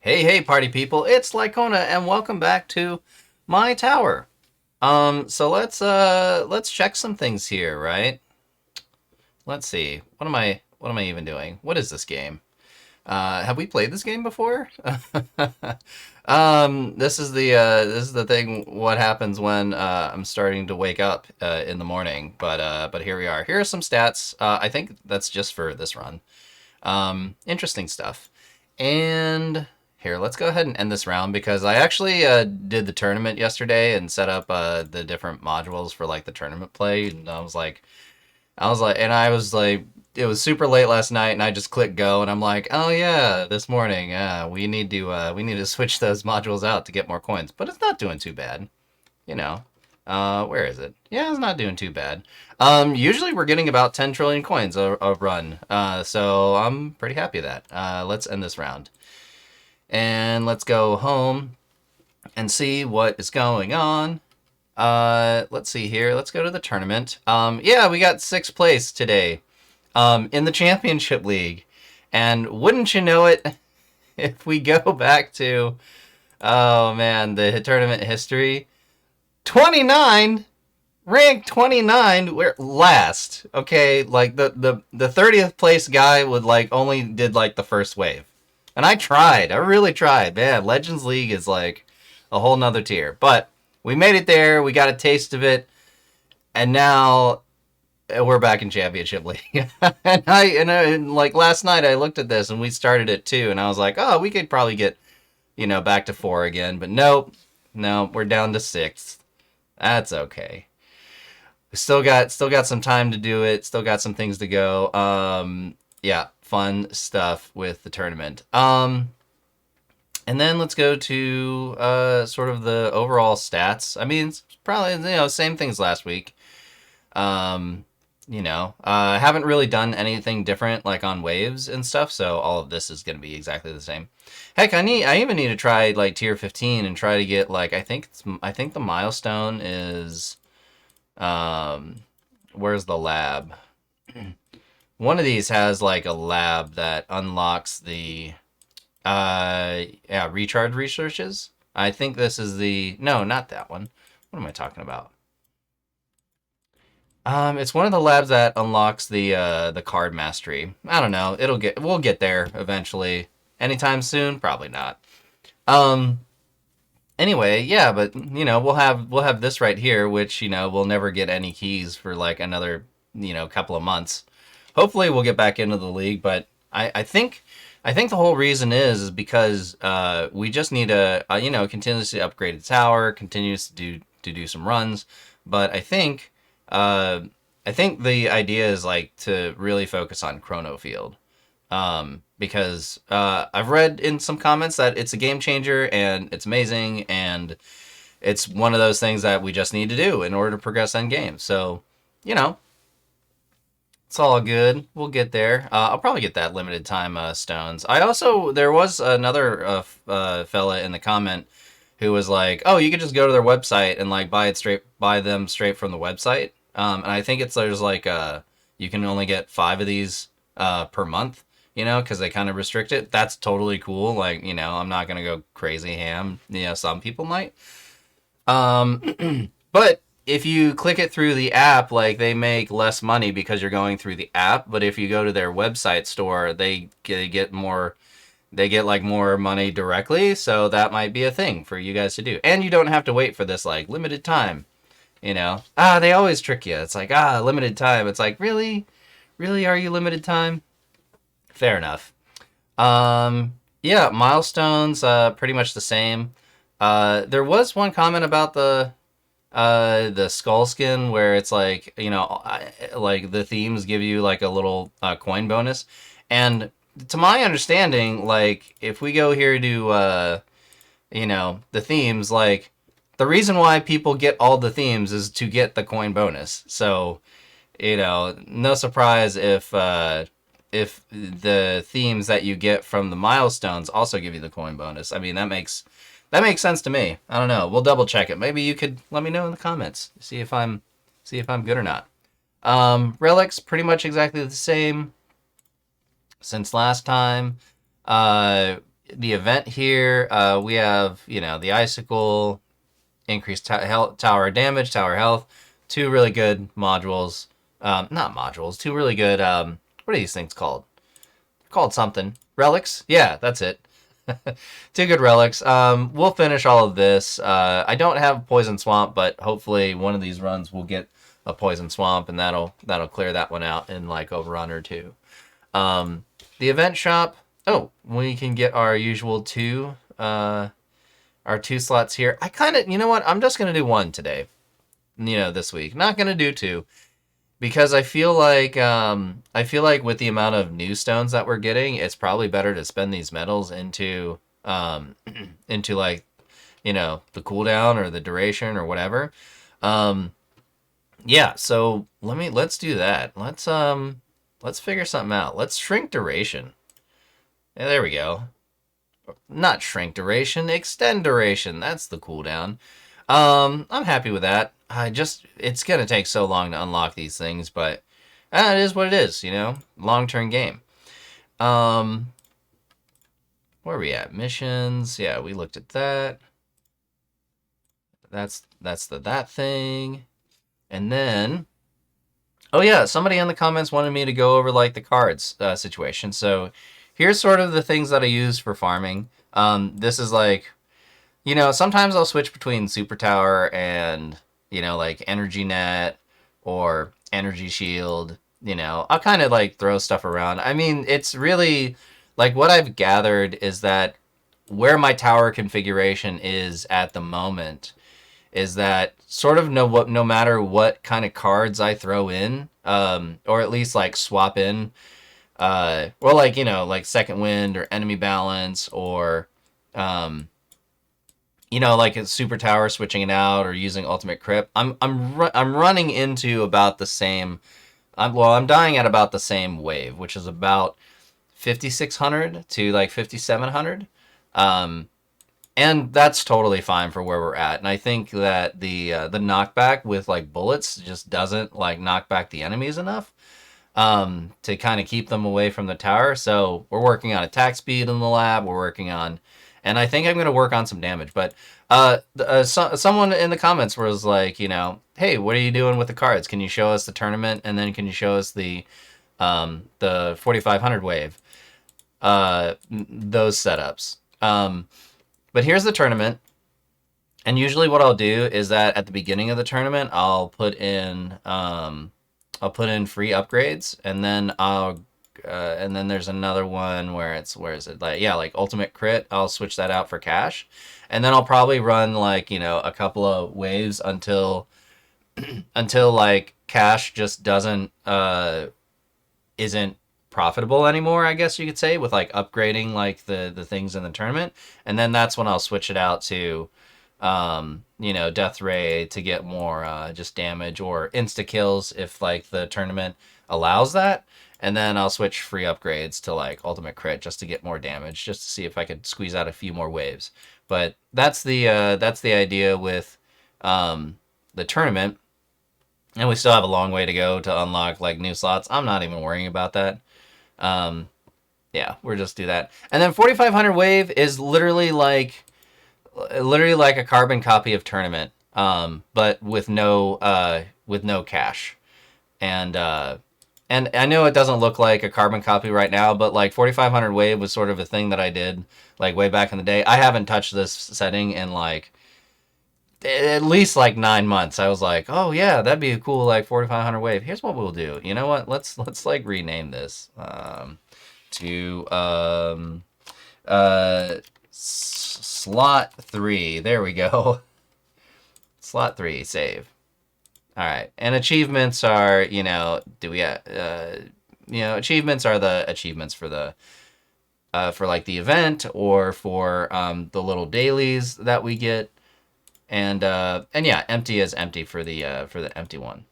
Hey, hey, party people! It's Lycona, and welcome back to my tower. So let's check some things here, right? Let's see. What am I even doing? What is this game? Have we played this game before? This is the thing. What happens when I'm starting to wake up in the morning? But here we are. Here are some stats. I think that's just for this run. Interesting stuff. And here, let's go ahead and end this round because I actually did the tournament yesterday and set up the different modules for like the tournament play. And I was like, it was super late last night, and I just clicked go, and I'm like, oh yeah, this morning, yeah, we need to switch those modules out to get more coins, but it's not doing too bad, you know. Where is it? Yeah, it's not doing too bad. Usually we're getting about 10 trillion coins a run. So I'm pretty happy with that. Let's end this round. And let's go home and see what is going on. Let's see here. Let's go to the tournament. Yeah, we got sixth place today. In the championship league. And wouldn't you know it, if we go back to, oh man, the tournament history, 29, ranked 29, we're last. Okay, like the 30th place guy would like only did like the first wave. And I tried. I really tried. Man, Legends League is like a whole nother tier. But we made it there. We got a taste of it. And now we're back in Championship League. and like last night I looked at this and we started at 2 and I was like, "Oh, we could probably get, back to 4 again." But nope. No, we're down to 6th. That's okay. We still got some time to do it. Still got some things to go. Yeah, fun stuff with the tournament. And then let's go to sort of the overall stats. I mean, it's probably same things last week. Um, haven't really done anything different like on waves and stuff, so all of this is going to be exactly the same. Heck, I even need to try like tier 15 and try to get like I think the milestone is where's the lab? One of these has like a lab that unlocks the recharge researches. I think this is the no, not that one. What am I talking about? It's one of the labs that unlocks the card mastery. I don't know. We'll get there eventually. Anytime soon? Probably not. Um. Anyway, yeah, but we'll have this right here, which we'll never get any keys for like another couple of months. Hopefully, we'll get back into the league, but I think the whole reason is because we just need to continuously upgrade the tower, continues to do some runs, but uh, I think the idea is like to really focus on Chrono Field. Because I've read in some comments that it's a game changer and it's amazing and it's one of those things that we just need to do in order to progress in game. So, you know, it's all good. We'll get there. I'll probably get that limited time stones. There was another fella in the comment who was like, "Oh, you could just go to their website and like buy them straight from the website." And I think there's like you can only get 5 of these per month, because they kind of restrict it. That's totally cool. Like, I'm not gonna go crazy ham. Some people might. But if you click it through the app, like they make less money because you're going through the app. But if you go to their website store, they get more. They get like more money directly, so that might be a thing for you guys to do. And you don't have to wait for this like limited time. They always trick you. It's like limited time. It's like really, are you limited time? Fair enough. Yeah, milestones, pretty much the same. There was one comment about the skull skin where it's like like the themes give you like a little coin bonus, and to my understanding, like if we go here to the themes, like the reason why people get all the themes is to get the coin bonus. So no surprise if the themes that you get from the milestones also give you the coin bonus. I mean, that makes sense to me. I don't know. We'll double check it. Maybe you could let me know in the comments. See if I'm good or not. Relics pretty much exactly the same since last time. Uh, the event here, we have, you know, the icicle, increased tower damage, tower health, two really good modules. Not modules, two really good. What are these things called? They're called something. Relics? Yeah, that's it. Two good relics. We'll finish all of this. I don't have poison swamp, but hopefully one of these runs will get a poison swamp, and that'll clear that one out in like a run or two. The event shop. Oh, we can get our usual our two slots here. I kind of, you know what? I'm just gonna do one today. You know, this week. Not gonna do two because I feel like with the amount of new stones that we're getting, it's probably better to spend these metals into into like, you know, the cooldown or the duration or whatever. Um, yeah. So let's do that. Let's figure something out. Let's shrink duration. Yeah, there we go. Not shrink duration, extend duration. That's the cooldown. I'm happy with that. It's gonna take so long to unlock these things, but it is what it is, you know? Long-term game. Um, where are we at? Missions. Yeah, we looked at that. That's that thing. And then, oh yeah, somebody in the comments wanted me to go over like the cards situation. So here's sort of the things that I use for farming. This is like, you know, sometimes I'll switch between Super Tower and, you know, like Energy Net or Energy Shield. You know, I'll kind of like throw stuff around. I mean, it's really like what I've gathered is that where my tower configuration is at the moment is that sort of no matter what kind of cards I throw in, or at least like swap in, or like, you know, like Second Wind or Enemy Balance or um, you know, like a super tower, switching it out or using ultimate crypt. I'm running into about the same. I'm dying at about the same wave, which is about 5,600 to like 5,700. Um, and that's totally fine for where we're at. And I think that the knockback with like bullets just doesn't like knock back the enemies enough to kind of keep them away from the tower. So we're working on attack speed in the lab. We're working on, and I think I'm going to work on some damage. But someone in the comments was like, you know, hey, what are you doing with the cards? Can you show us the tournament, and then can you show us the 4,500 wave? Those setups. But here's the tournament. And usually what I'll do is that at the beginning of the tournament, I'll put in free upgrades, and then and then there's another one where where is it? Like, yeah, like ultimate crit. I'll switch that out for cash. And then I'll probably run like, you know, a couple of waves until like cash just isn't profitable anymore, I guess you could say, with like upgrading like the things in the tournament. And then that's when I'll switch it out to you know, death ray to get more just damage or insta kills if like the tournament allows that. And then I'll switch free upgrades to like ultimate crit just to get more damage, just to see if I could squeeze out a few more waves. But that's the idea with the tournament. And we still have a long way to go to unlock like new slots. I'm not even worrying about that. Um, yeah, we'll just do that. And then 4,500 wave is literally like a carbon copy of tournament, but with no cash. And I know it doesn't look like a carbon copy right now, but like 4,500 wave was sort of a thing that I did like way back in the day. I haven't touched this setting in like at least like 9 months. I was like, oh yeah, that'd be a cool like 4,500 wave. Here's what we'll do. You know what? Let's like rename this to slot 3. There we go. Slot 3 save. All right, and achievements are, you know, you know, achievements are the achievements for the for like the event or for the little dailies that we get. And yeah, empty is empty for the empty one.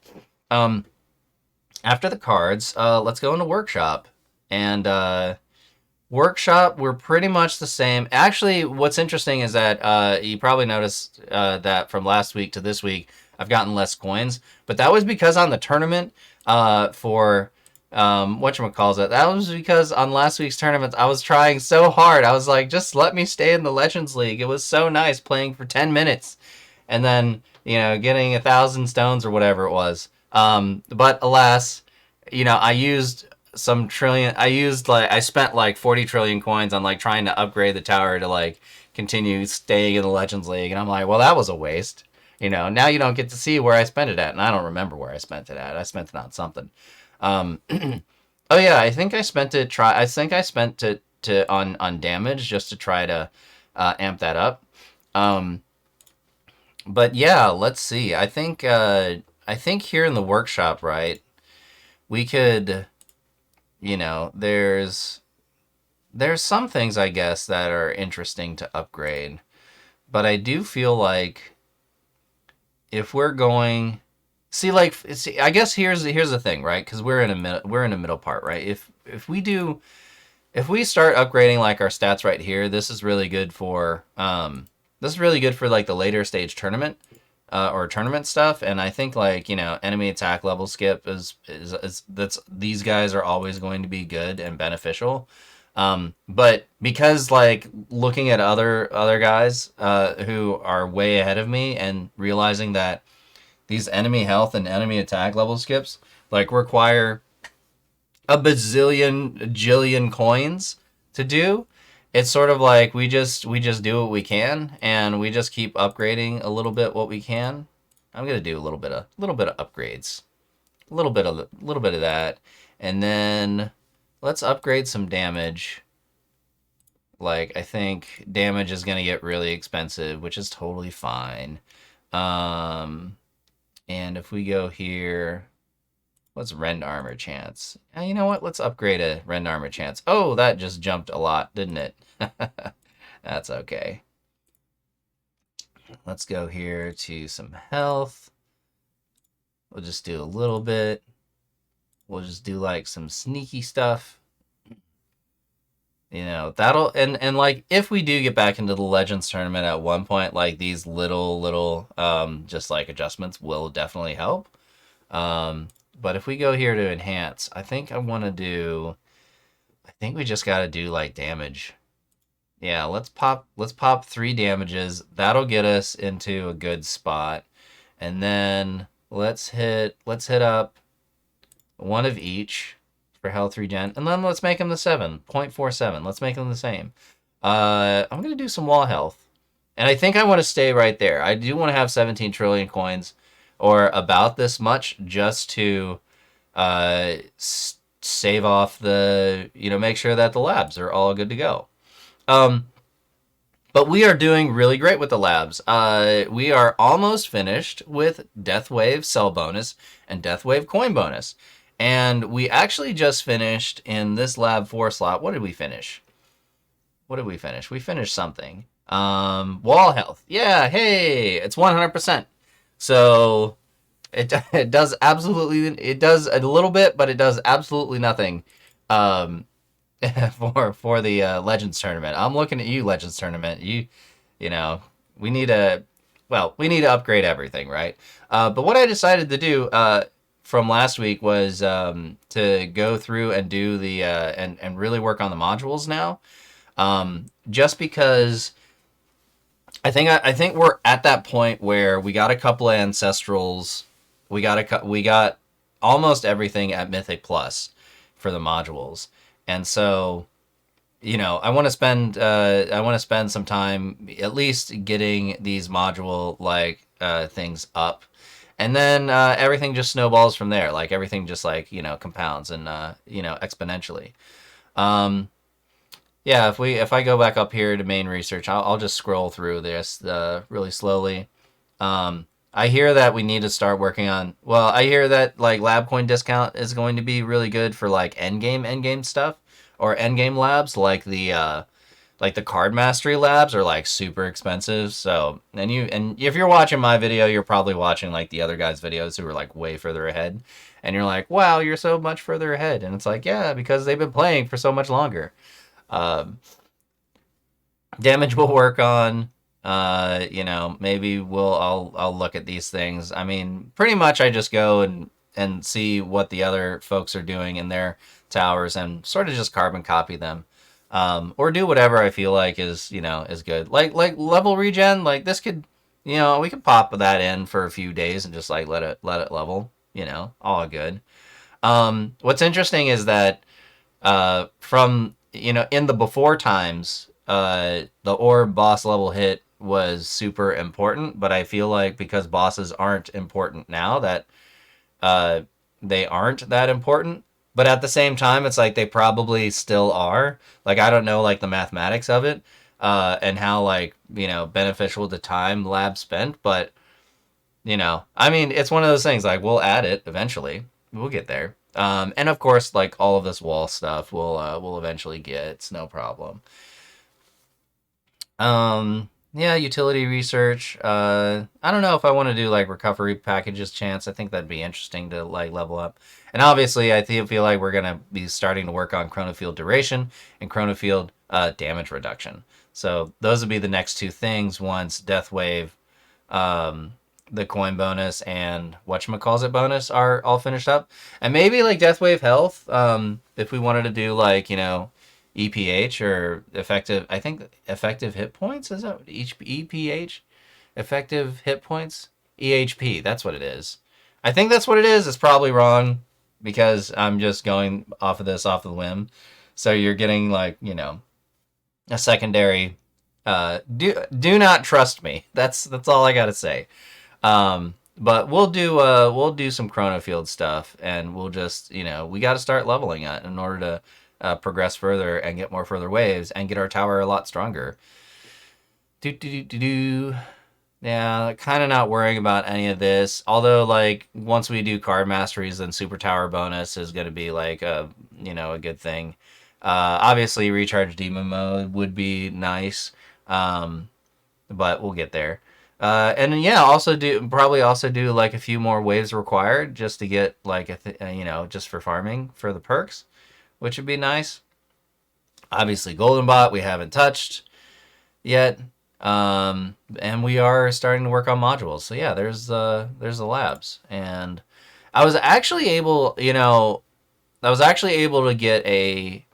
After the cards, let's go into workshop. And workshop, we're pretty much the same. Actually, what's interesting is that you probably noticed that from last week to this week, I've gotten less coins. But that was because on the tournament for whatchamacallit, that was because on last week's tournament I was trying so hard. I was like, just let me stay in the Legends League. It was so nice playing for 10 minutes and then, getting 1,000 stones or whatever it was. But alas, I used some trillion. I spent like 40 trillion coins on like trying to upgrade the tower to like continue staying in the Legends League, and I'm like, well, that was a waste. Now you don't get to see where I spent it at, and I don't remember where I spent it at. I spent it on something. Um, oh yeah, I think I spent it. I think I spent it on damage just to try to amp that up. Um, but yeah, let's see. I think here in the workshop, right, we could, there's some things I guess that are interesting to upgrade, but I do feel like if we're going, I guess here's the thing, right? Because we're in a middle part, right? If we start upgrading like our stats right here, this is really good for like the later stage tournament or tournament stuff. And I think like enemy attack level skip is that's these guys are always going to be good and beneficial. But because like looking at other guys who are way ahead of me and realizing that these enemy health and enemy attack level skips like require a jillion coins to do. It's sort of like we just do what we can and we just keep upgrading a little bit what we can. I'm gonna do a little bit of upgrades, a little bit of that, and then let's upgrade some damage. Like I think damage is gonna get really expensive, which is totally fine. Um, and if we go here, what's rend armor chance? You know what? Let's upgrade a rend armor chance. Oh, that just jumped a lot, didn't it? That's okay. Let's go here to some health. We'll just do a little bit. We'll just do like some sneaky stuff. That'll and like if we do get back into the Legends tournament at one point, like these little just like adjustments will definitely help. But if we go here to enhance, I think we just got to do like damage. Yeah, let's pop 3 damages. That'll get us into a good spot. And then let's hit up one of each for health regen. And then let's make them the 7.47. Let's make them the same. I'm going to do some wall health. And I think I want to stay right there. I do want to have 17 trillion coins or about this much just to save off make sure that the labs are all good to go. But we are doing really great with the labs. We are almost finished with Death Wave Cell Bonus and Death Wave Coin Bonus. And we actually just finished in this Lab 4 slot. What did we finish? We finished something. Wall health. Yeah, hey, it's 100%. So it does a little bit, but it does absolutely nothing. For the Legends tournament. I'm looking at you, Legends tournament. You know, we need to upgrade everything, right? But what I decided to do from last week was to go through and do the and really work on the modules now. Just because I think we're at that point where we got a couple of ancestrals, we got almost everything at Mythic Plus for the modules. And so, I want to spend some time at least getting these module things up, and then everything just snowballs from there. Like everything just compounds and exponentially. Yeah, if I go back up here to main research, I'll just scroll through this really slowly. I hear that we need to start working on. Well, I hear that like lab coin discount is going to be really good for like endgame stuff or endgame labs. Like the card mastery labs are like super expensive. So and if you're watching my video, you're probably watching like the other guys' videos who are like way further ahead, and you're like, wow, you're so much further ahead. And it's like, yeah, because they've been playing for so much longer. Damage will work on. Maybe I'll look at these things. I mean, pretty much I just go and and see what the other folks are doing in their towers and sort of just carbon copy them. Or do whatever I feel like is, is good. Like level regen, like this could, we could pop that in for a few days and just like let it level, all good. What's interesting is that from in the before times, the orb boss level hit was super important, but I feel like because bosses aren't important now, that uh, they aren't that important. But at the same time, it's like they probably still are. Like I don't know like the mathematics of it, and how like beneficial the time lab spent, but I mean, it's one of those things. Like we'll add it eventually. We'll get there. And of course, like all of this wall stuff, we'll eventually get. It's no problem. Yeah, utility research. I don't know if I want to do like recovery packages chance. I think that'd be interesting to like level up. And obviously, I feel like we're gonna be starting to work on chronofield duration and chronofield damage reduction. So those would be the next two things once Death Wave, um, the coin bonus and whatchamacallit bonus are all finished up. And maybe like Death Wave health, if we wanted to do like, EPH or effective, I think effective hit points, is that each EPH? Effective hit points? EHP, that's what it is. I think that's what it is. It's probably wrong because I'm just going off of this off the whim. So you're getting like, a secondary do not trust me. That's all I got to say. But we'll do some chronofield stuff, and we'll just we got to start leveling it in order to progress further and get more further waves and get our tower a lot stronger. Do do do do do. Yeah, kind of not worrying about any of this. Although, like once we do card masteries, then super tower bonus is going to be like a good thing. Obviously, recharge demon mode would be nice. Um, but we'll get there. And yeah, also do like a few more waves required just to get like just for farming for the perks, which would be nice. Obviously, Golden Bot we haven't touched yet, and we are starting to work on modules. So yeah, there's the labs, and I was actually able, to get a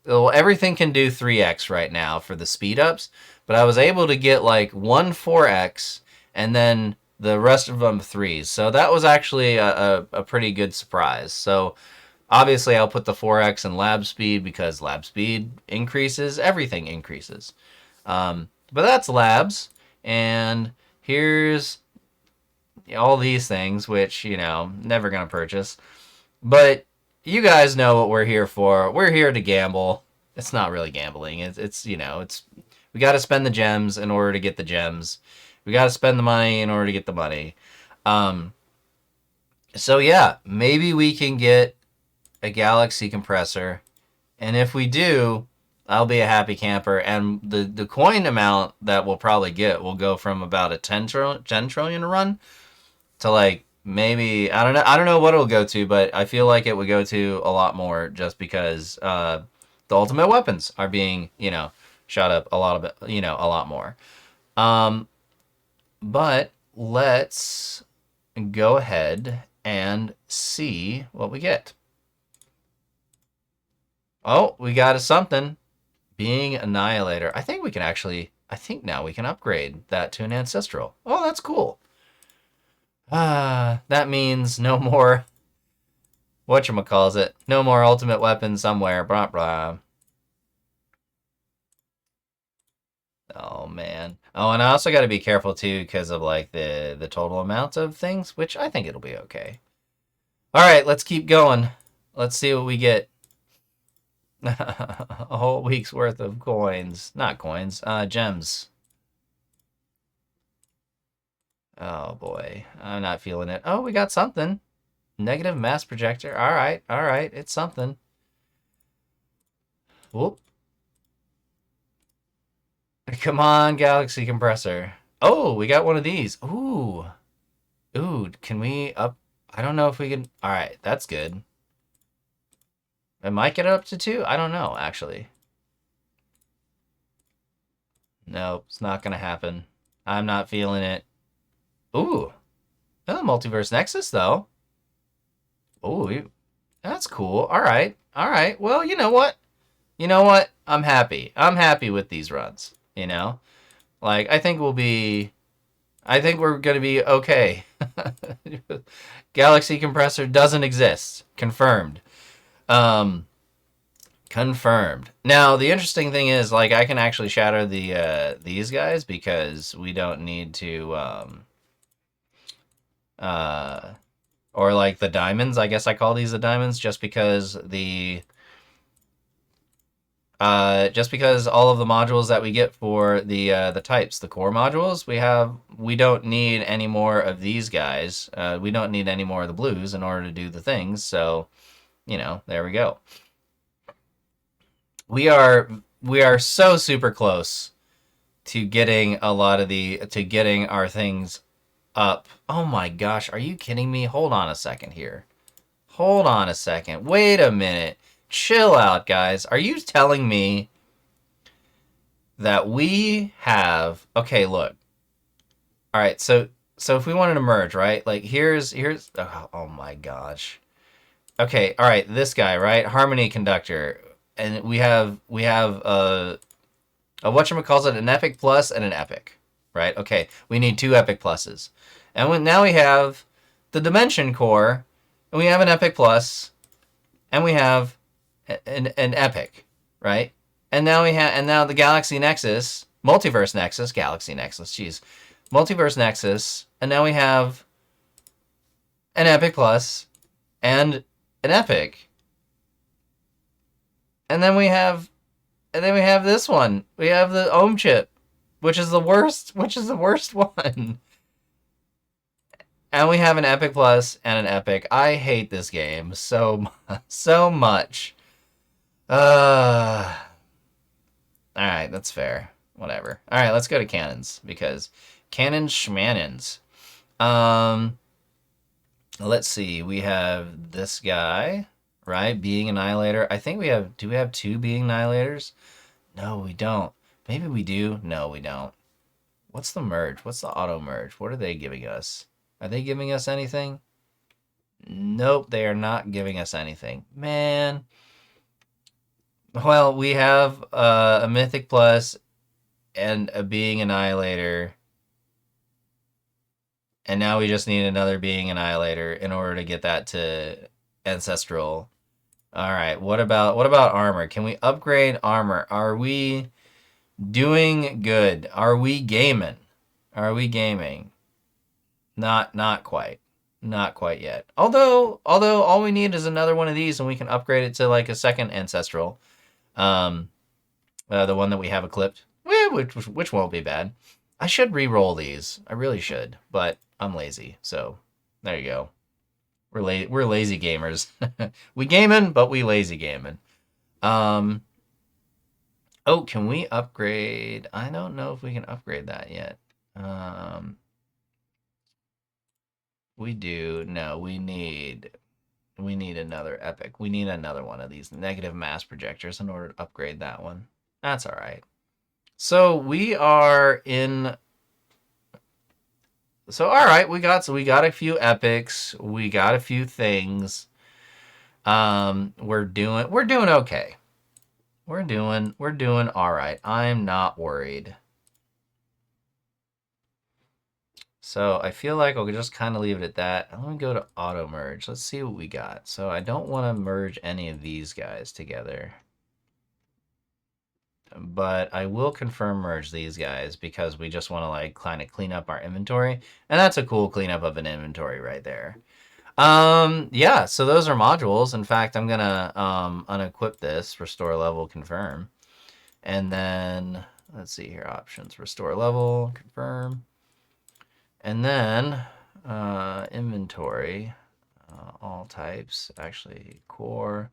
well, everything can do 3x right now for the speed ups, but I was able to get like one 4x and then the rest of them 3s. So that was actually a pretty good surprise. So obviously I'll put the 4x in lab speed because lab speed increases, everything increases. But that's labs, and here's all these things, which, never going to purchase. But you guys know what we're here for. We're here to gamble. It's not really gambling. It's we got to spend the gems in order to get the gems. We got to spend the money in order to get the money. So yeah, maybe we can get a galaxy compressor, and if we do, I'll be a happy camper. And the coin amount that we'll probably get will go from about a 10 trillion run to like maybe I don't know what it'll go to, but I feel like it would go to a lot more just because the ultimate weapons are being shot up a lot of it, a lot more. Um, but let's go ahead and see what we get. Oh, we got a something. Being Annihilator. I think now we can upgrade that to an Ancestral. Oh, that's cool. That means no more whatchamacallit. No more ultimate weapon somewhere. Blah blah. Oh man. Oh, and I also got to be careful too because of like the total amount of things, which I think it'll be okay. All right, let's keep going. Let's see what we get. A whole week's worth of coins. Not coins, gems. Oh boy, I'm not feeling it. Oh, we got something. Negative mass projector. All right, it's something. Whoop. Come on, galaxy compressor. Oh, we got one of these. Ooh, can we up? I don't know if we can. All right, that's good. It might get it up to 2. I don't know, actually. Nope, it's not gonna happen. I'm not feeling it. Ooh, oh, Multiverse Nexus though. Oh, that's cool. All right. All right. Well, you know what? You know what? I'm happy. I'm happy with these runs, you know? Like I think we're going to be okay. Galaxy compressor doesn't exist. Confirmed. Um Confirmed. Now, the interesting thing is, like, I can actually shatter these guys because we don't need to uh or like the diamonds. I guess I call these the diamonds just because all of the modules that we get for the types, the core modules, we don't need any more of these guys. We don't need any more of the blues in order to do the things. So, there we go. We are so super close to getting to getting our things up. Oh my gosh, are you kidding me? Hold on a second here. Hold on a second. Wait a minute. Chill out, guys. Are you telling me that we have okay, look. All right, so if we wanted to merge, right? Like here's oh my gosh. Okay, all right, this guy, right? Harmony conductor. And we have a whatchamacallit, an epic plus and an epic, right? Okay, we need two epic pluses. And now we have the dimension core, and we have an epic plus, and we have an epic, right? And now the Galaxy Nexus, Multiverse Nexus, Galaxy Nexus, jeez, Multiverse Nexus, and now we have an epic plus and an epic, and then we have this one. We have the Ohm chip, which is the worst. Which is the worst one. And we have an epic plus and an epic. I hate this game so much. Uh All right, that's fair. Whatever. All right, let's go to cannons because cannons schmannons. Um, let's see. We have this guy, right? Being Annihilator. I think we have. Do we have two Being Annihilators? No, we don't. Maybe we do. No, we don't. What's the merge? What's the auto merge? What are they giving us? Are they giving us anything? Nope, they are not giving us anything. Man. Well, we have a Mythic Plus and a Being Annihilator. And now we just need another Being Annihilator in order to get that to Ancestral. All right, what about armor? Can we upgrade armor? Are we doing good? Are we gaming? Are we gaming? Not quite. Not quite yet. Although all we need is another one of these and we can upgrade it to like a second Ancestral. Um the one that we have equipped, which won't be bad. I should re-roll these. I really should, but I'm lazy. So there you go. We're lazy gamers. We gaming, but we lazy gaming. Oh, can we upgrade? I don't know if we can upgrade that yet. We do. No, we need another epic. We need another one of these negative mass projectors in order to upgrade that one. That's all right. So we are in. So all right, we got a few epics. We got a few things. We're doing okay. We're doing all right. I'm not worried. So I feel like I'll just kind of leave it at that. I'm gonna go to auto merge. Let's see what we got. So I don't want to merge any of these guys together, but I will confirm merge these guys because we just want to like kind of clean up our inventory, and that's a cool cleanup of an inventory right there. Yeah, so those are modules. In fact, I'm gonna unequip this, restore level, confirm, and then let's see here, options, restore level, confirm, and then inventory, all types, actually core.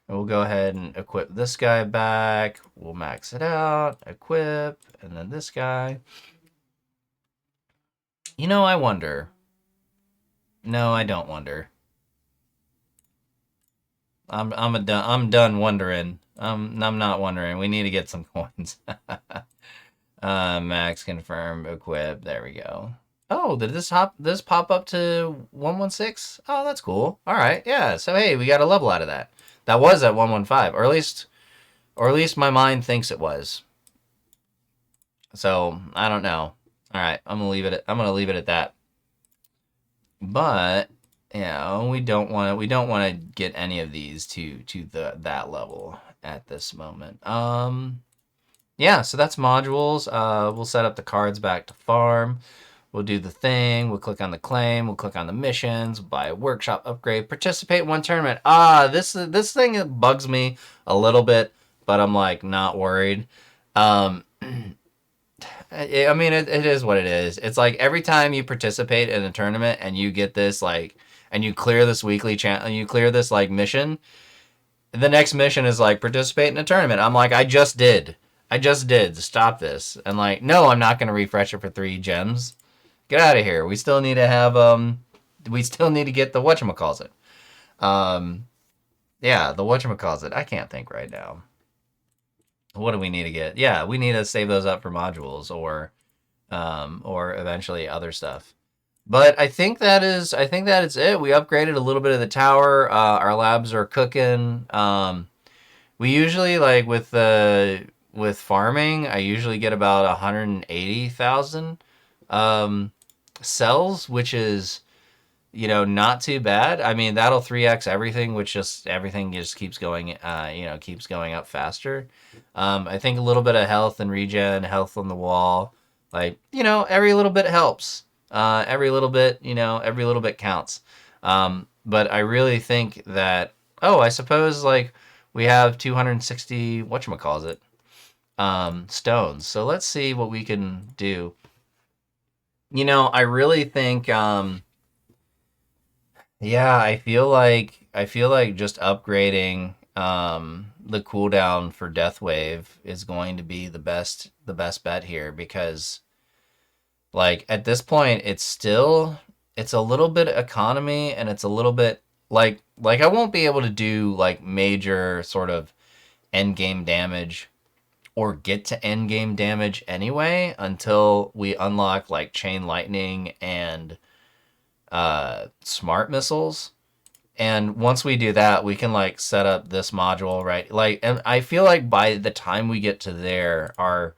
And we'll go ahead and equip this guy back. We'll max it out, equip, and then this guy. I wonder. No, I don't wonder. I'm done wondering. I'm not wondering. We need to get some coins. Max confirm equip. There we go. Oh, did this pop up to 116? Oh, that's cool. All right, yeah. So hey, we got a level out of that. That was at 115, or at least my mind thinks it was. So I don't know. All right, I'm gonna leave it at that. But yeah, we don't want to get any of these to the that level at this moment. Yeah, so that's modules. We'll set up the cards back to farm. We'll do the thing. We'll click on the claim. We'll click on the missions. Buy a workshop upgrade. Participate in one tournament. This thing bugs me a little bit, but I'm like not worried. Um, I mean, it is what it is. It's like every time you participate in a tournament and you get this like, and you clear this weekly channel, you clear this like mission. The next mission is like participate in a tournament. I'm like, I just did. I just did. Stop this. And like, no, I'm not gonna refresh it for 3 gems. Get out of here. We still need to have we still need to get the whatchamacallit. Um yeah, the whatchamacallit. I can't think right now. What do we need to get? Yeah, we need to save those up for modules or eventually other stuff. But I think that is it. We upgraded a little bit of the tower. Our labs are cooking. We usually like with farming, I usually get about 180,000 um, cells, which is not too bad. I mean, that'll 3x everything, which just everything just keeps going, keeps going up faster. I think a little bit of health and regen, health on the wall, like every little bit helps. Every little bit counts. But I really think that I suppose like we have 260 whatchamacallit stones. So let's see what we can do. I really think yeah, I feel like just upgrading the cooldown for Death Wave is going to be the best bet here because like at this point it's a little bit economy and it's a little bit like I won't be able to do like major sort of end game damage or get to end game damage anyway until we unlock like chain lightning and smart missiles. And once we do that, we can like set up this module, right? Like, and I feel like by the time we get to there, our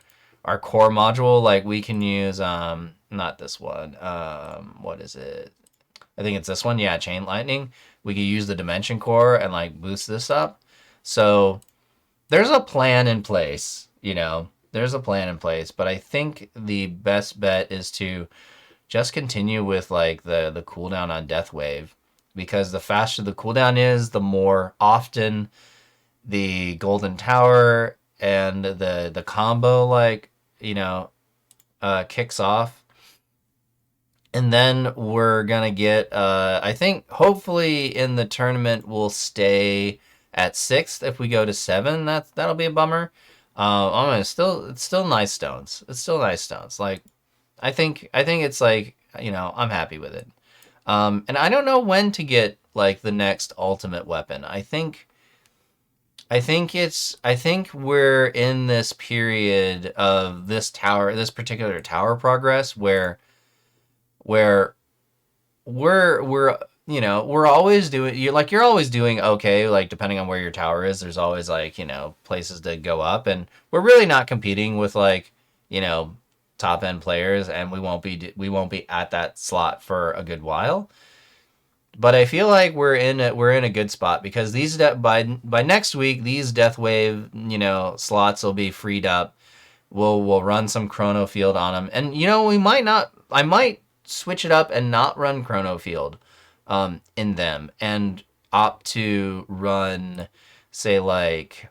core module, like we can use not this one. What is it? I think it's this one. Yeah, chain lightning. We could use the dimension core and like boost this up. So there's a plan in place, There's a plan in place, but I think the best bet is to just continue with like the cooldown on Death Wave because the faster the cooldown is, the more often the Golden Tower and the combo like kicks off. And then we're gonna get I think hopefully in the tournament we'll stay at 6th. If we go to 7, that'll be a bummer. It's still nice stones. It's still nice stones. Like I think it's like I'm happy with it. And I don't know when to get like the next ultimate weapon. I think we're in this period of this particular tower progress where we're we're always doing you're always doing okay, like depending on where your tower is. There's always like places to go up, and we're really not competing with like top end players, and we won't be at that slot for a good while. But I feel like we're in a good spot because by next week these Death Wave slots will be freed up. We'll run some Chrono Field on them, and we might not. I might switch it up and not run Chrono Field in them and opt to run say like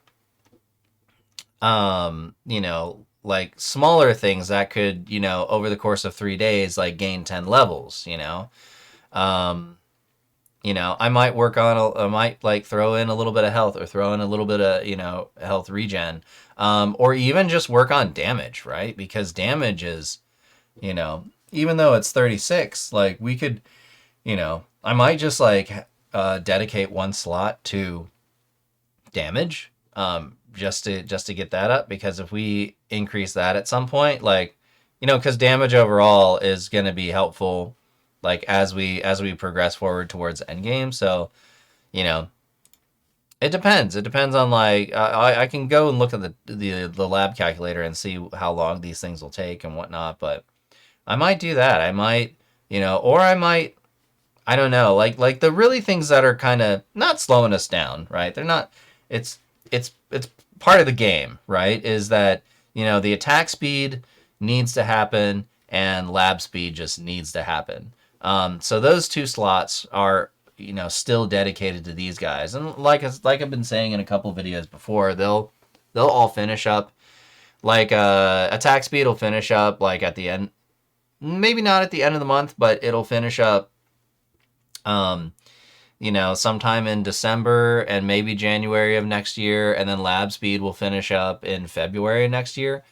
like smaller things that could over the course of 3 days like gain 10 levels. um I might I might like throw in a little bit of health or throw in a little bit of health regen, or even just work on damage, right? Because damage is even though it's 36, like we could I might just like dedicate one slot to damage, just to get that up, because if we increase that at some point, like you know, because damage overall is going to be helpful, like as we progress forward towards endgame. So you know, it depends. It depends on like I can go and look at the lab calculator and see how long these things will take and whatnot. But I might do that. I might, you know, or I might, I don't know, like the really things that are kind of not slowing us down, right? They're not. It's it's part of the game, right? Is that you know the attack speed needs to happen and lab speed just needs to happen. So those two slots are you know still dedicated to these guys, and like I've been saying in a couple videos before, they'll all finish up. Like attack speed will finish up like at the end, maybe not at the end of the month, but it'll finish up um, you know, sometime in December and maybe January of next year, and then lab speed will finish up in February next year.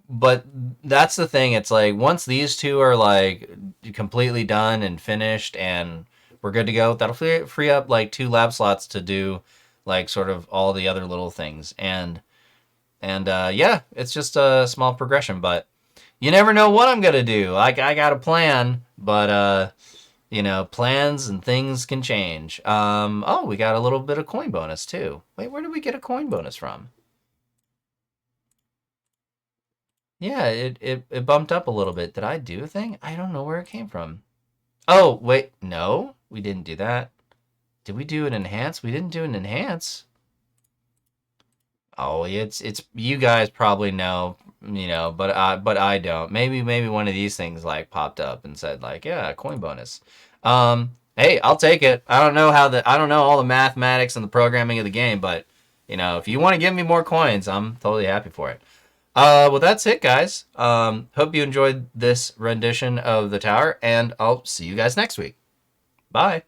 But that's the thing. It's like once these two are like completely done and finished, and we're good to go, that'll free up like two lab slots to do like sort of all the other little things. And yeah, it's just a small progression, but you never know what I'm gonna do. I got a plan, but you know, plans and things can change. Oh, we got a little bit of coin bonus too. Wait, where did we get a coin bonus from? Yeah, it bumped up a little bit. Did I do a thing? I don't know where it came from. Oh, wait, no, we didn't do that. Did we do an enhance? We didn't do an enhance. Oh, it's you guys probably know, you know, but I don't. Maybe one of these things like popped up and said like, yeah, coin bonus. Hey, I'll take it. I don't know all the mathematics and the programming of the game, but you know, if you want to give me more coins, I'm totally happy for it. Well, that's it, guys. Hope you enjoyed this rendition of the tower, and I'll see you guys next week. Bye.